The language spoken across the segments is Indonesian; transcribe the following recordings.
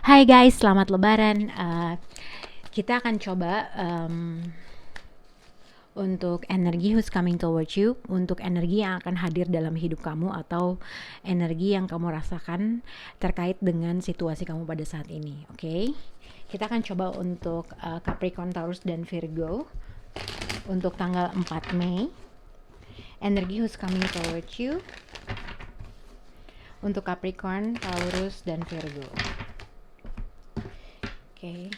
Hai guys, selamat Lebaran. Kita akan coba untuk energi who's coming towards you, untuk energi yang akan hadir dalam hidup kamu atau energi yang kamu rasakan terkait dengan situasi kamu pada saat ini. Oke? Kita akan coba untuk Capricorn, Taurus, dan Virgo untuk tanggal 4 Mei. Energi who's coming towards you untuk Capricorn, Taurus, dan Virgo. Oke.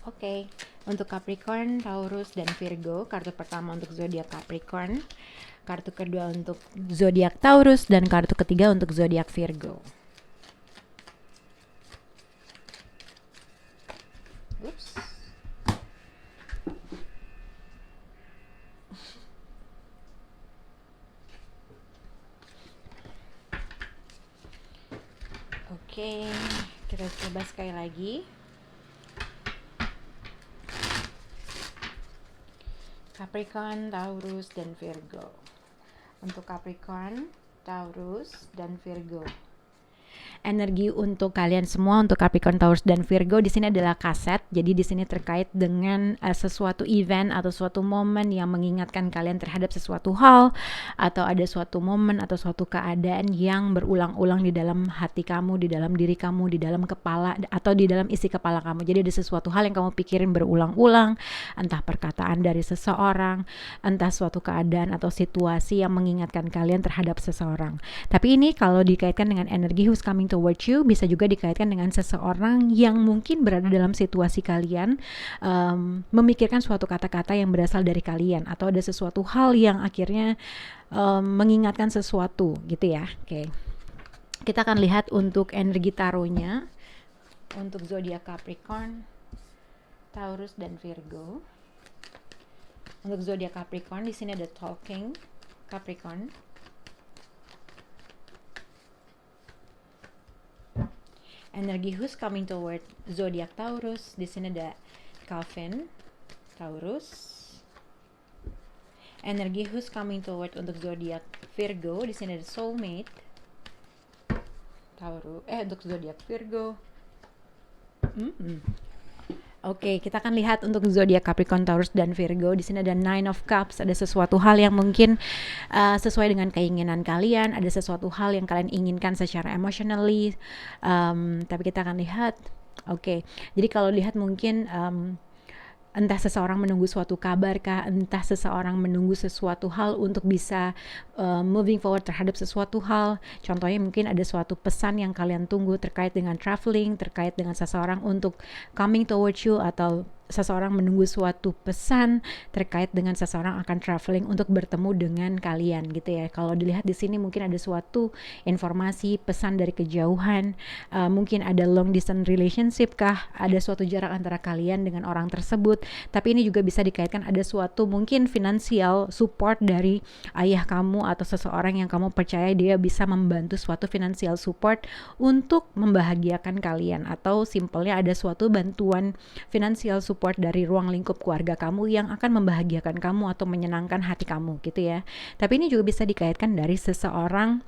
Oke, untuk Capricorn, Taurus, dan Virgo, kartu pertama untuk zodiak Capricorn, kartu kedua untuk zodiak Taurus, dan kartu ketiga untuk zodiak Virgo. Oops. Oke, kita coba sekali lagi. Capricorn, Taurus, dan Virgo. Untuk Capricorn, Taurus, dan Virgo. Energi untuk kalian semua, untuk Capricorn, Taurus, dan Virgo di sini adalah kaset. Jadi di sini terkait dengan sesuatu event atau suatu momen yang mengingatkan kalian terhadap sesuatu hal, atau ada suatu momen atau suatu keadaan yang berulang-ulang di dalam hati kamu, di dalam diri kamu, di dalam kepala atau di dalam isi kepala kamu. Jadi ada sesuatu hal yang kamu pikirin berulang-ulang, entah perkataan dari seseorang, entah suatu keadaan atau situasi yang mengingatkan kalian terhadap seseorang. Tapi ini kalau dikaitkan dengan energi who's coming towards you, bisa juga dikaitkan dengan seseorang yang mungkin berada dalam situasi kalian, memikirkan suatu kata-kata yang berasal dari kalian, atau ada sesuatu hal yang akhirnya mengingatkan sesuatu gitu ya. Oke. Kita akan lihat untuk energi taronya untuk zodiak Capricorn, Taurus, dan Virgo. Untuk zodiak Capricorn di sini ada Talking Capricorn. Energi who's coming toward zodiak Taurus, di sini ada Calvin Taurus. Energi who's coming toward untuk zodiak Virgo, di sini ada Soulmate Taurus. Untuk zodiak Virgo. Oke, kita akan lihat untuk zodiak Capricorn, Taurus, dan Virgo. Di sini ada Nine of Cups. Ada sesuatu hal yang mungkin sesuai dengan keinginan kalian. Ada sesuatu hal yang kalian inginkan secara emotionally. Tapi kita akan lihat. Oke, jadi kalau lihat mungkin entah seseorang menunggu suatu kabar kah, entah seseorang menunggu sesuatu hal untuk bisa moving forward terhadap sesuatu hal. Contohnya mungkin ada suatu pesan yang kalian tunggu terkait dengan traveling, terkait dengan seseorang untuk coming towards you, atau seseorang menunggu suatu pesan terkait dengan seseorang akan traveling untuk bertemu dengan kalian gitu ya. Kalau dilihat di sini mungkin ada suatu informasi, pesan dari kejauhan, mungkin ada long distance relationship kah, ada suatu jarak antara kalian dengan orang tersebut. Tapi ini juga bisa dikaitkan ada suatu mungkin financial support dari ayah kamu atau seseorang yang kamu percaya dia bisa membantu suatu financial support untuk membahagiakan kalian, atau simpelnya ada suatu bantuan financial support dari ruang lingkup keluarga kamu yang akan membahagiakan kamu atau menyenangkan hati kamu gitu ya. Tapi ini juga bisa dikaitkan dari seseorang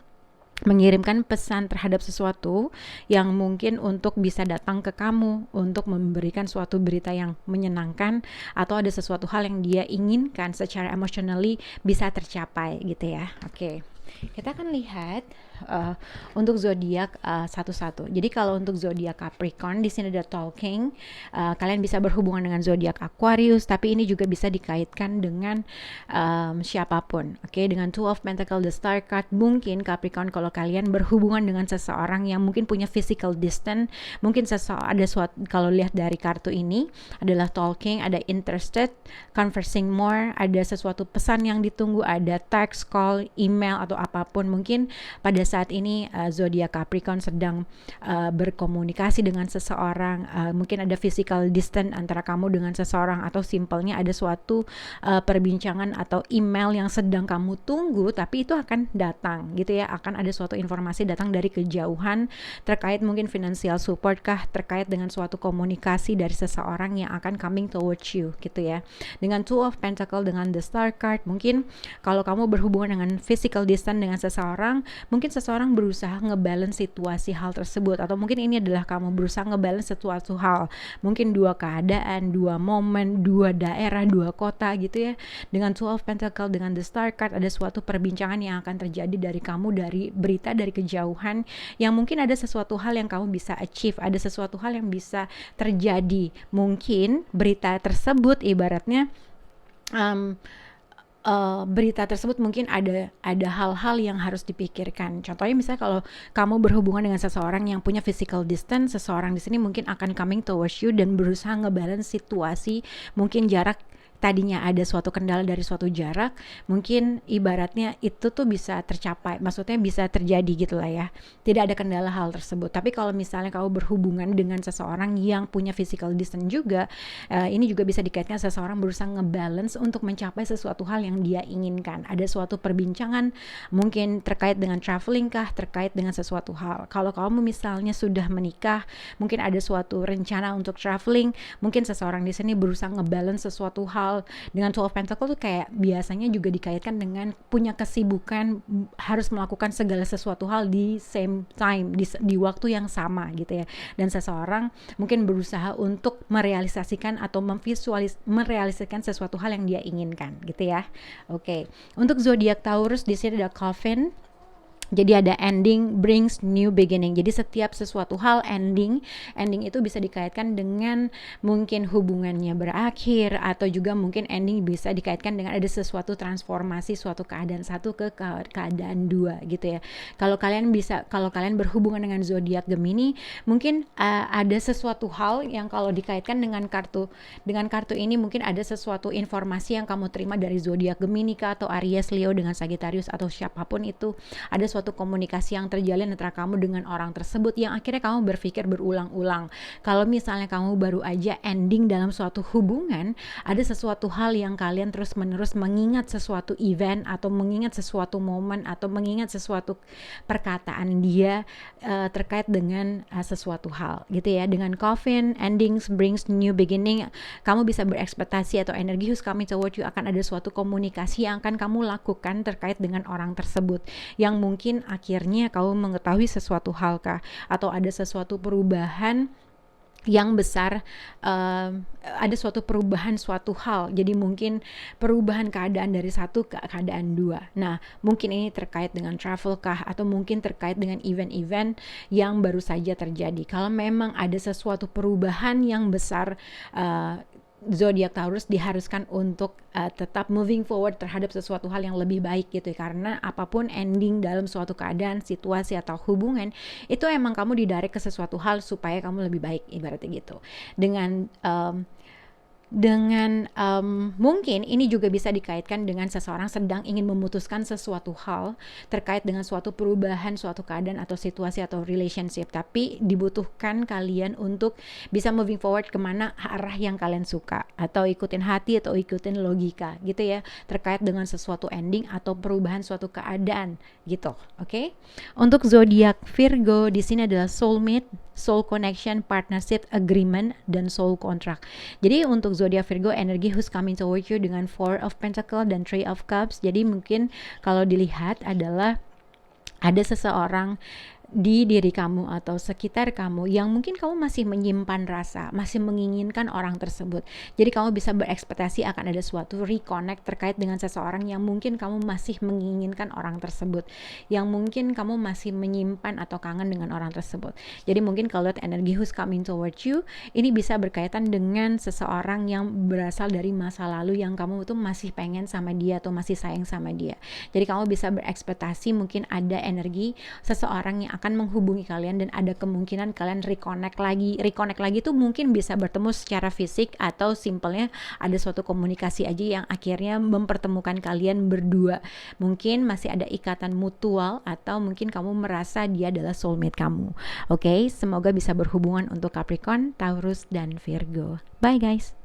mengirimkan pesan terhadap sesuatu yang mungkin untuk bisa datang ke kamu untuk memberikan suatu berita yang menyenangkan, atau ada sesuatu hal yang dia inginkan secara emotionally bisa tercapai gitu ya. Oke. Kita akan lihat untuk zodiak satu-satu. Jadi kalau untuk zodiak Capricorn di sini ada Talking. Kalian bisa berhubungan dengan zodiak Aquarius, tapi ini juga bisa dikaitkan dengan siapapun. Oke, dengan Two of Pentacles, the Star card, mungkin Capricorn kalau kalian berhubungan dengan seseorang yang mungkin punya physical distance, mungkin ada suatu, kalau lihat dari kartu ini adalah Talking, ada interested, conversing more, ada sesuatu pesan yang ditunggu, ada text, call, email, atau apapun. Mungkin pada saat ini zodiak Capricorn sedang berkomunikasi dengan seseorang, mungkin ada physical distance antara kamu dengan seseorang, atau simpelnya ada suatu perbincangan atau email yang sedang kamu tunggu, tapi itu akan datang gitu ya, akan ada suatu informasi datang dari kejauhan terkait mungkin financial support kah, terkait dengan suatu komunikasi dari seseorang yang akan coming towards you gitu ya. Dengan Two of Pentacle, dengan the Star card, mungkin kalau kamu berhubungan dengan physical distance dengan seseorang, mungkin seseorang berusaha ngebalance situasi hal tersebut, atau mungkin ini adalah kamu berusaha ngebalance sesuatu hal, mungkin dua keadaan, dua momen, dua daerah, dua kota gitu ya. Dengan Two of Pentacle, dengan the Star card, ada suatu perbincangan yang akan terjadi dari kamu, dari berita dari kejauhan, yang mungkin ada sesuatu hal yang kamu bisa achieve, ada sesuatu hal yang bisa terjadi. Mungkin berita tersebut ibaratnya berita tersebut mungkin ada hal-hal yang harus dipikirkan. Contohnya misalnya kalau kamu berhubungan dengan seseorang yang punya physical distance, seseorang di sini mungkin akan coming towards you dan berusaha ngebalance situasi, mungkin jarak. Tadinya ada suatu kendala dari suatu jarak, mungkin ibaratnya itu tuh bisa tercapai, maksudnya bisa terjadi gitu lah ya, tidak ada kendala hal tersebut. Tapi kalau misalnya kamu berhubungan dengan seseorang yang punya physical distance juga, ini juga bisa dikaitkan seseorang berusaha ngebalance untuk mencapai sesuatu hal yang dia inginkan. Ada suatu perbincangan mungkin terkait dengan traveling kah, terkait dengan sesuatu hal. Kalau kamu misalnya sudah menikah, mungkin ada suatu rencana untuk traveling, mungkin seseorang di sini berusaha ngebalance sesuatu hal. Dengan Two of Pentacle tuh kayak biasanya juga dikaitkan dengan punya kesibukan, harus melakukan segala sesuatu hal di same time, di waktu yang sama gitu ya. Dan seseorang mungkin berusaha untuk merealisasikan atau merealisasikan sesuatu hal yang dia inginkan gitu ya. Oke. Untuk zodiak Taurus di sini ada Coffin. Jadi ada ending brings new beginning. Jadi setiap sesuatu hal ending itu bisa dikaitkan dengan mungkin hubungannya berakhir, atau juga mungkin ending bisa dikaitkan dengan ada sesuatu transformasi suatu keadaan satu ke keadaan dua gitu ya. Kalau kalian berhubungan dengan zodiak Gemini, mungkin ada sesuatu hal yang kalau dikaitkan dengan kartu ini, mungkin ada sesuatu informasi yang kamu terima dari zodiak Gemini atau Aries, Leo dengan Sagittarius atau siapapun itu. Ada suatu komunikasi yang terjalin antara kamu dengan orang tersebut yang akhirnya kamu berpikir berulang-ulang. Kalau misalnya kamu baru aja ending dalam suatu hubungan, ada sesuatu hal yang kalian terus-menerus mengingat sesuatu event, atau mengingat sesuatu momen, atau mengingat sesuatu perkataan dia terkait dengan sesuatu hal gitu ya. Dengan Coffin, endings brings new beginning, kamu bisa berekspektasi atau energi who's coming toward you, akan ada suatu komunikasi yang akan kamu lakukan terkait dengan orang tersebut, yang mungkin akhirnya kamu mengetahui sesuatu hal kah, atau ada sesuatu perubahan yang besar, ada suatu perubahan suatu hal, jadi mungkin perubahan keadaan dari satu ke keadaan dua. Nah mungkin ini terkait dengan travel kah, atau mungkin terkait dengan event-event yang baru saja terjadi. Kalau memang ada sesuatu perubahan yang besar, zodiak Taurus diharuskan untuk tetap moving forward terhadap sesuatu hal yang lebih baik gitu ya. Karena apapun ending dalam suatu keadaan, situasi atau hubungan, itu emang kamu didarik ke sesuatu hal supaya kamu lebih baik, ibaratnya gitu. Dengan mungkin ini juga bisa dikaitkan dengan seseorang sedang ingin memutuskan sesuatu hal terkait dengan suatu perubahan, suatu keadaan atau situasi atau relationship, tapi dibutuhkan kalian untuk bisa moving forward kemana arah yang kalian suka, atau ikutin hati atau ikutin logika gitu ya, terkait dengan sesuatu ending atau perubahan suatu keadaan gitu. Oke? Untuk zodiak Virgo di sini adalah soulmate, soul connection, partnership, agreement, dan soul contract. Jadi untuk zodiak Virgo, energi who's coming toward you dengan Four of Pentacle dan Three of Cups. Jadi mungkin kalau dilihat adalah ada seseorang di diri kamu atau sekitar kamu yang mungkin kamu masih menyimpan rasa, masih menginginkan orang tersebut. Jadi kamu bisa berekspektasi akan ada suatu reconnect terkait dengan seseorang yang mungkin kamu masih menginginkan orang tersebut, yang mungkin kamu masih menyimpan atau kangen dengan orang tersebut. Jadi mungkin kalau lihat energi who's coming towards you, ini bisa berkaitan dengan seseorang yang berasal dari masa lalu yang kamu tuh masih pengen sama dia atau masih sayang sama dia. Jadi kamu bisa berekspektasi mungkin ada energi seseorang yang akan menghubungi kalian dan ada kemungkinan kalian reconnect lagi. Reconnect lagi tuh mungkin bisa bertemu secara fisik atau simpelnya ada suatu komunikasi aja yang akhirnya mempertemukan kalian berdua. Mungkin masih ada ikatan mutual atau mungkin kamu merasa dia adalah soulmate kamu. Oke, semoga bisa berhubungan untuk Capricorn, Taurus, dan Virgo. Bye guys.